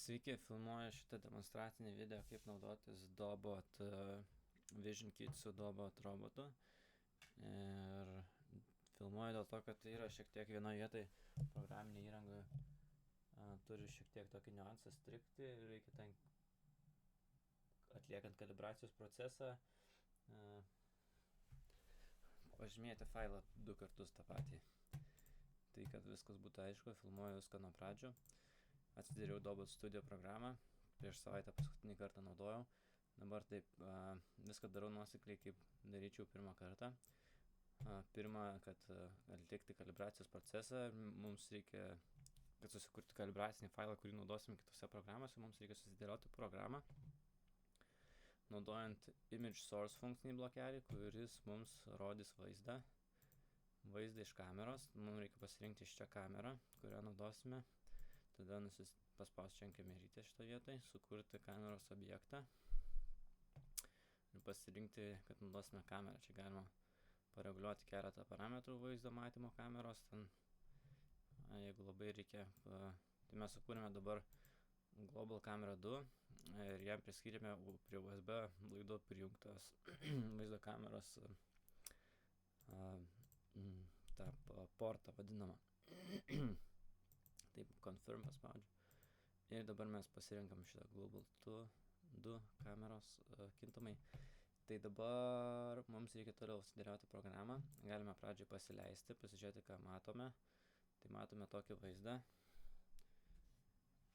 Sveiki, filmuoju šitą demonstracinį video, kaip naudotis Dobot Vision Kit su Dobot robotu. Ir filmuoju dėl to, kad tai yra šiek tiek vienoje vietoje programinė įranga turi šiek tiek tokį niuansą strikti ir reikia ten atliekant kalibracijos procesą pažymėti failą 2 kartus tą patį. Tai kad viskas būtų aišku, filmuoju viską nuo pradžių. Atsidariau Dobot Studio programą, prieš savaitę paskutinį kartą naudojau. Dabar taip viską darau nuosekliai, kaip daryčiau pirmą kartą. Pirma, kad atlikti kalibracijos procesą, mums reikia, kad susikurti kalibracinį failą, kurį naudosim kitose programose, mums reikia susidėlioti programą, naudojant Image Source funkcinį blokelį, kuris mums rodys vaizdą iš kameros. Mums reikia pasirinkti iš čia kamerą, kurią naudosime. Tada paspausti čia kamerytę šitą vietą, sukurti kameros objektą ir pasirinkti, kad naudosime kamerą. Čia galima pareguliuoti keletą parametrų vaizdo matymo kameros. Ten, jeigu labai reikia, tai mes sukūrėme dabar Global Camera 2 ir jam priskyrėme prie USB laido prijungtos vaizdo kameros tą portą vadinamą. Taip, confirm paspaudžiu. Ir dabar mes pasirinkam šitą Global 2 kameros kintamai. Tai dabar mums reikia toliau sudėlioti programą. Galime pradžiai pasileisti, pasižiūrėti, ką matome. Tai matome tokį vaizdą.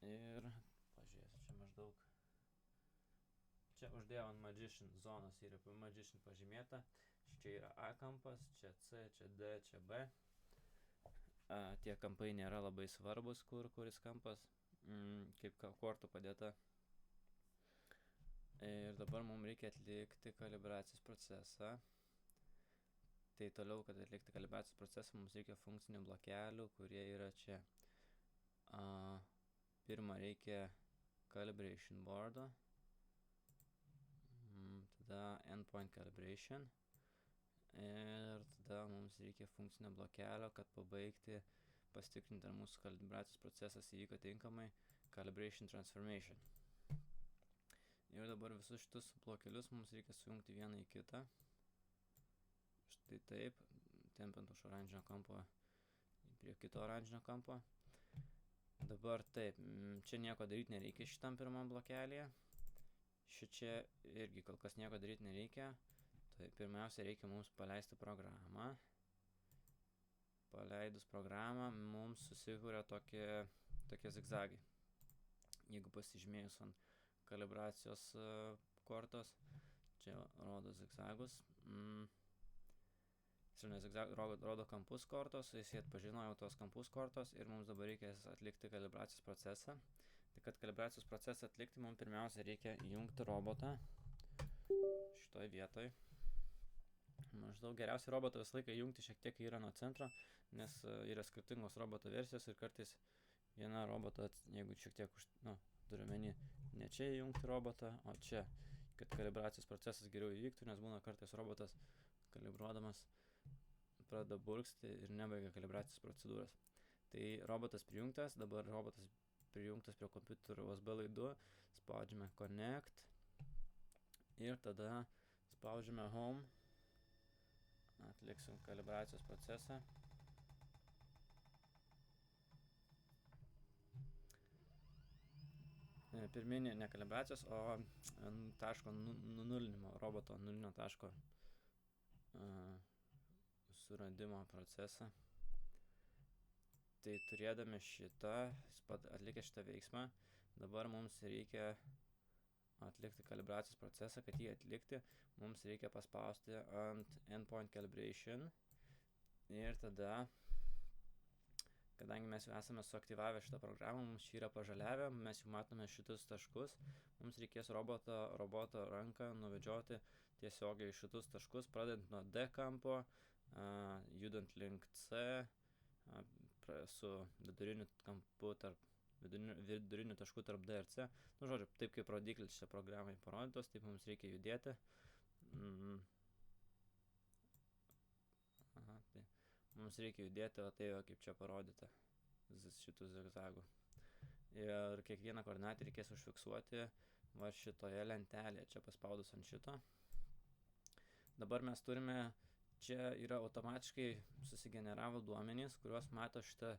Ir pažiūrėsiu, čia maždaug. Čia uždėjau ant Magician zonos, yra Magician pažymėta. Čia yra A kampas, čia C, čia D, čia B. Tie kampai nėra labai svarbus, kuris kampas, kaip kortų padėta. Ir dabar mums reikia atlikti kalibracijos procesą. Tai toliau, kad atlikti kalibracijos procesą, mums reikia funkcinių blokelių, kurie yra čia. Pirma reikia calibration boardo, tada endpoint calibration. Ir tada mums reikia funkcinio blokelio, kad pabaigti, pasitikrinti, ar mūsų kalibracijos procesas įvyko tinkamai, calibration transformation. Ir dabar visus šitus blokelius mums reikia sujungti vieną į kitą. Štai taip, tempiant už oranžinio kampo prie kito oranžinio kampo. Dabar taip, čia nieko daryti nereikia šitam pirmam blokelėje. Šičia irgi kol kas nieko daryti nereikia. Tai pirmiausia, reikia mums paleisti programą. Paleidus programą, mums susikūrė tokie zigzagai. Jeigu pasižymėjus ant kalibracijos kortos, čia rodo zigzagus. Rodo kampus kortos, jis atpažino jau tos kampus kortos ir mums dabar reikia atlikti kalibracijos procesą. Tai kad kalibracijos procesą atlikti, mums pirmiausia reikia įjungti robotą šitoj vietoj. Maždaug geriausiai robotą visą laiką įjungti šiek tiek yra nuo centro, nes yra skirtingos roboto versijos ir kartais viena robota, jeigu šiek tiek turiu omeny, ne čia įjungti robotą, o čia, kad kalibracijos procesas geriau įvyktų, nes būna kartais robotas kalibruodamas pradeda burksti ir nebaigia kalibracijos procedūros. Tai robotas prijungtas, dabar robotas prijungtas prie kompiuterio USB laidų, spaudžiame connect ir tada spaudžiame home. Atliksim kalibracijos procesą. Pirminį ne kalibracijos, o taško nunulinimo, roboto nulinio taško suradimo procesą. Tai turėdami šitą, atlikę šitą veiksmą, dabar mums reikia atlikti kalibracijos procesą. Kad jį atlikti, mums reikia paspausti ant endpoint calibration ir tada, kadangi mes jau esame suaktyvavę šitą programą, mums čia yra pažaliavę, mes jau matome šitus taškus, mums reikės roboto ranką nuvedžioti tiesiogiai šitus taškus, pradedant nuo D kampo, judant link C, su viduriniu kampu vidurinių taškų tarp D ir C. Žodžiu, taip kaip rodiklis šią programai parodytos, taip mums reikia judėti. Tai mums reikia judėti, o tai kaip čia parodyta šitų zigzagų. ir kiekvieną koordinatę reikės užfiksuoti va šitoje lentelėje, čia paspaudus ant šito. Dabar mes turime, čia yra automatiškai susigeneravo duomenys, kuriuos mato šitą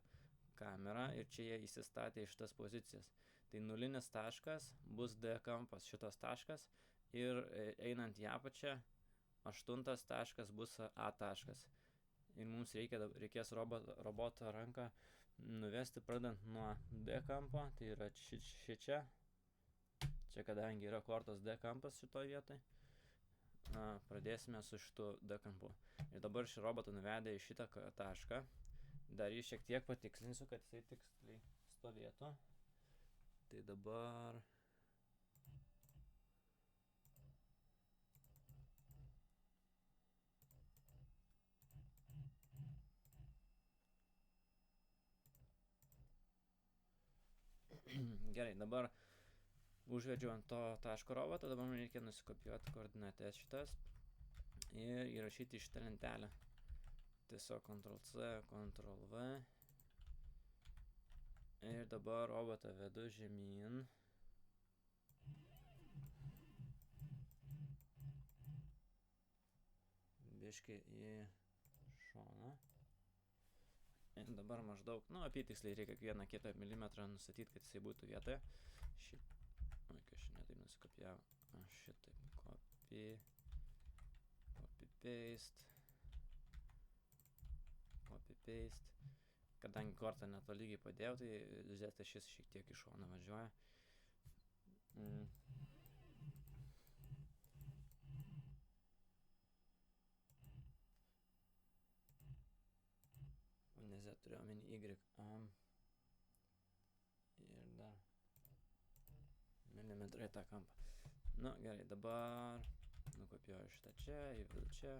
kamerą ir čia jie įsistatė į šitas pozicijas. Tai nulinis taškas bus D kampas šitas taškas ir einant į apačią 8 taškas bus A taškas. Ir mums reikės roboto ranką nuvesti pradant nuo D kampo, tai yra šičia. Čia kadangi yra kortos D kampas šitoje vietoje, pradėsime su šitu D kampu. Ir dabar šį robotą nuvedę į šitą tašką, dar jį šiek tiek patikslinsiu, kad jisai tiksliai stovėtų. Tai dabar gerai, dabar užvedžiau ant to taško robotą, dabar man reikia nusikopijuoti koordinates šitas ir įrašyti į šitą lentelę. Tiesiog Ctrl+C, Ctrl+V ir dabar robotą vedu žemyn. Biškį į šoną. Ir dabar maždaug, apytiksliai reikia kiekvieną kitą milimetrą nustatyti, kad jisai būtų vietoje. Oi, aš netaip nusikopijau. Šitaip, copy, paste. Kadangi kortą netolygiai padėjau, tai Z šis šiek tiek iš šono važiuoja. Ne Z turiu omeny Y. Ir dar milimetrai tą kampą. Gerai, dabar nukopijuoju šitą čia, įvedu čia.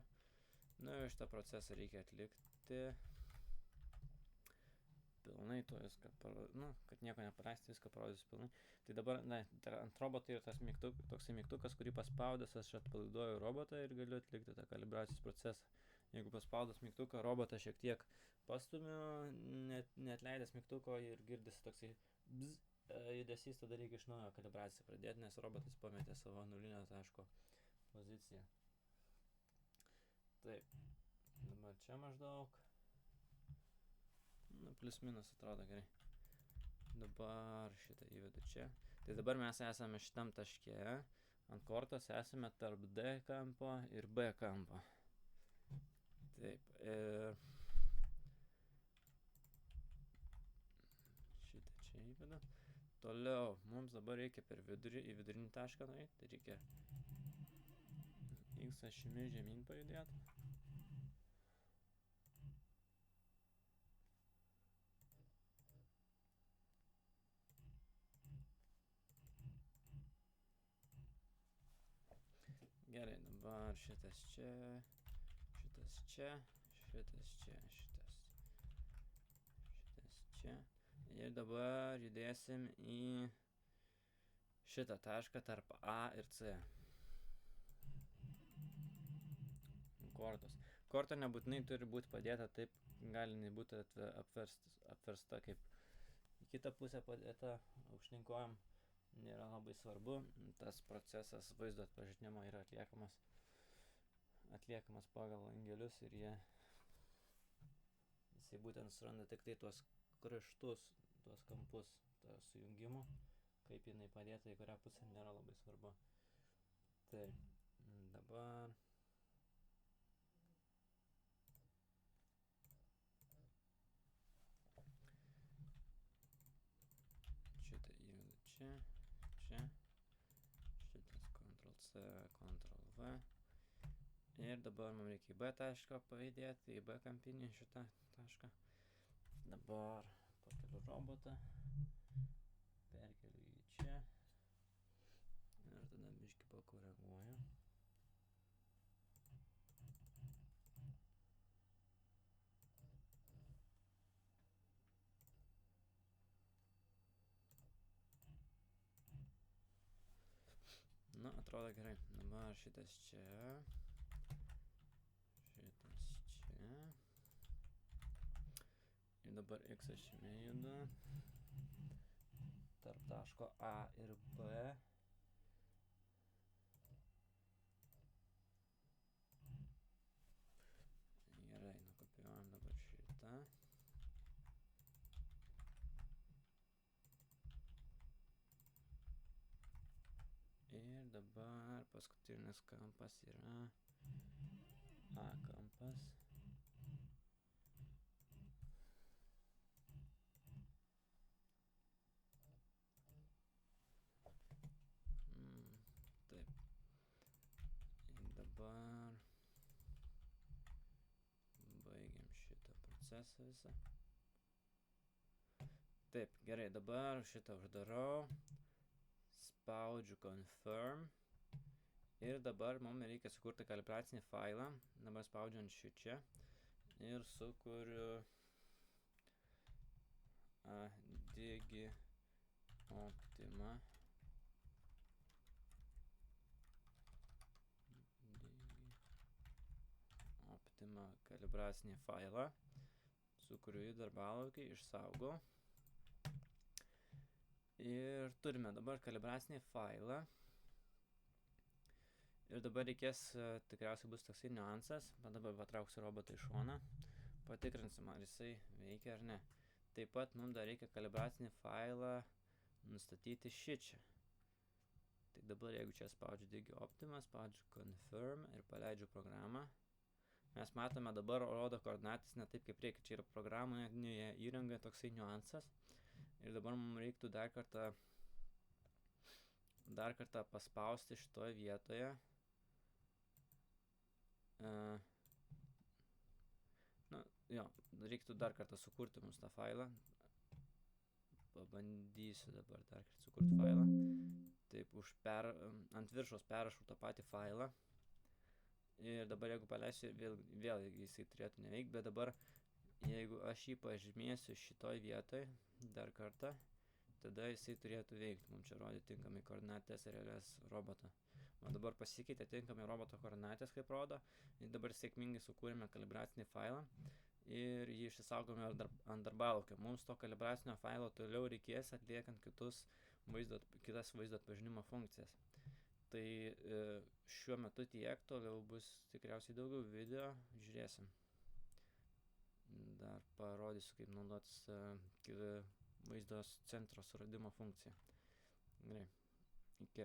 Ir šitą procesą reikia atlikti pilnai, to viską, kad nieko nepaleisti, viską parodysiu pilnai. Tai dabar, ant roboto yra tas toksai mygtukas, kurį paspaudęs aš atpalaiduoju robotą ir galiu atlikti tą kalibracijos procesą. Jeigu paspaudus mygtuką, robotą šiek tiek pastumiu, neatleidęs mygtuko ir girdisi toksai judesys, tada reikia iš naujo kalibraciją pradėti, nes robotas pametė savo nulinio taško poziciją. Taip, dabar čia maždaug. Plius minus atrodo gerai. Dabar šitą įvedu čia. Tai dabar mes esame šitam taške. Ant kortos esame tarp D kampo ir B kampo. Taip. Šitą čia įvedu. Toliau, mums dabar reikia per vidurį, į vidurinį tašką nueiti. Tai reikia X ašimi žemyn pajudėti. Gerai, dabar šitas čia, šitas čia, šitas čia, šitas čia. Ir dabar judėsim į šitą tašką tarp A ir C. Kortos. Korta nebūtinai turi būti padėta taip, gali būti apversta kaip į kitą pusę padėta aukštyn kojom. Nėra labai svarbu, tas procesas vaizdo atpažinimo yra atliekamas pagal langelius ir jisai būtent suranda tik tai tuos kraštus, tuos kampus, to sujungimo, kaip jinai padėta, į kurią pusę nėra labai svarbu. Tai dabar šitą įvedu čia. Šitas Ctrl+C, Ctrl+V. Ir dabar mums reikia į B tašką pavydėti, į B kampinį šitą tašką. Dabar pakeliu robotą, perkeliu į čia ir tada biškį pakoreguoju. Atrodo gerai. Dabar šitas čia. Ir dabar X ašimi juda. taško A ir B. Gerai, nukopijuojam dabar šitą. Ir dabar paskutinis kampas yra A kampas. Taip. Ir dabar baigiam šitą procesą visą. Taip, gerai, dabar šitą uždarau. Spaudžiu confirm. Ir dabar mums reikia sukurti kalibracinį failą. Dabar spaudžiu ant šičia. Ir sukuriu Digi Optima. Optima kalibracinį failą. Sukuriu į darbalaukį, išsaugau. Ir turime dabar kalibracinį failą. Ir dabar reikės, tikriausiai bus toksai niuansas, bet dabar patrauksiu robotą į šoną. Patikrinsim, ar jisai veikia ar ne. Taip pat mums dar reikia kalibracinį failą nustatyti šičia. Tai dabar jeigu čia spaudžiu Digi Optima, spaudžiu confirm ir paleidžiu programą. Mes matome dabar rodo koordinates ne taip kaip reikia. Čia yra programoje įranga toksai niuansas. Ir dabar mums reiktų dar kartą paspausti šitoje vietoje. Reiktų dar kartą sukurti mums tą failą. Pabandysiu dabar dar kartą sukurti failą. Taip, ant viršaus perrašau tą patį failą. Ir dabar jeigu paleisiu, vėl jisai turėtų neveikti, bet dabar jeigu aš jį pažymėsiu šitoj vietoj dar kartą, tada jisai turėtų veikti. Mums čia rodė tinkamai koordinatės realias roboto. O dabar pasikeitė tinkamai roboto koordinatės, kaip rodo. Ir dabar sėkmingai sukūrėme kalibracinį failą ir jį išsisaugome ant darbalaukio. Mums to kalibracinio failo toliau reikės atliekant kitas vaizdo atpažinimo funkcijas. Tai šiuo metu tiek, toliau bus tikriausiai daugiau video, žiūrėsim. Dar parodysiu, kaip naudotis vaizdo centro suradimo funkciją. Gerai, iki.